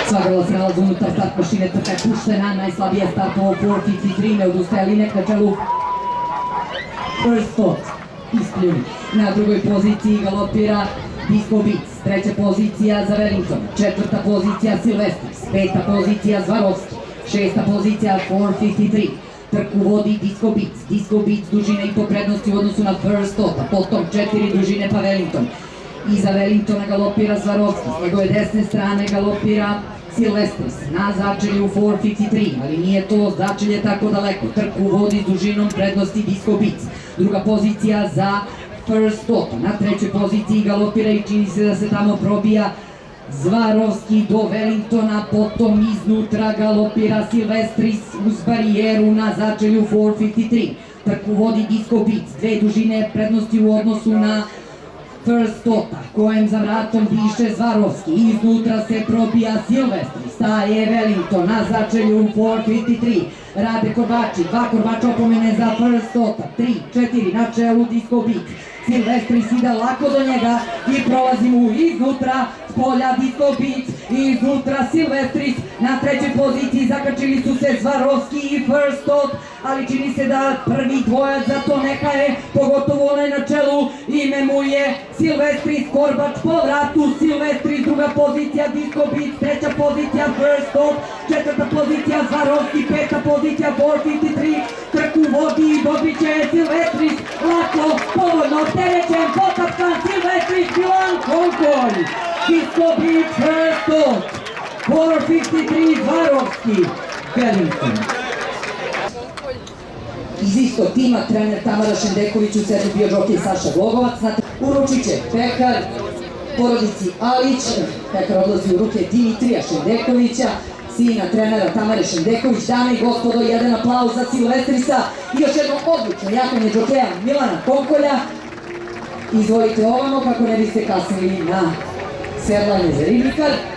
Svagala se nalazi unutar start mašine, trka je puštena, najslabije startovo 453, ne odustaje Linek na čelu. First Thought, ispljuni. Na drugoj poziciji galopira Disco Beats, treća pozicija za Wellington, četvrta pozicija Silvestris, peta pozicija Zvarovski, šesta pozicija 453. Trku vodi Disco Beats, Disco Beats dužine i po prednosti u odnosu na First Thought, potom 4 dužine pa Wellington. Iza Wellingtona galopira Zvarovski, s njegove desne strane galopira Silvestris, na začelju 453, ali nije to začelje tako daleko. Trku vodi s dužinom prednosti Disco Beats, druga pozicija za First Thought, na trećoj poziciji galopira i čini se da se tamo probija Zvarovski do Wellingtona, potom iznutra galopira Silvestris uz barijeru na začelju 453. Trku vodi Disco Beats, dve dužine prednosti u odnosu na First Thought, kojem za vratom diše Zvarovski, iznutra se probija Silvestris, staje Wellington na začelju 453. Rade korbači, dva korbača opomene za First Thought, 3, 4 na čelu Disco Beats. Silvestris ide lako do njega i prolazi mu iznutra, s polja Disco Beats, iznutra Silvestris, na trećoj poziciji zakačili su se Zvarovski i First Thought, ali čini se da prvi dvojac za to neka je, pogotovo onaj na čelu, ime mu je Silvestris, korbač po vratu, Silvestris, druga pozicija Disco Beats, treća pozicija First Thought, četvrta pozicija Zvarovski, peta pozicija 453, trku vodi i dobit će Silvestris, lako, povoljno, opterećen, potapkan, Silvestris, Milan Konkolj, Disco Beats, First Thought, 453, Zvarovski, Wellington. Iz istog tima trener Tamara Šendeković, u sedmi bio džokej Saša Glogovac, uručit će pekar porodici Alić, pekar odlazi u ruke Dimitrija Šendekovića, sina trenera Tamare Šendeković. Dame i gospodo, jedan aplauz za Silvestrisa i još jedno odlično jahanje džokeja Milana Konkolja. Izvolite ovamo kako ne biste kasnili na sedlanje za ribnikar.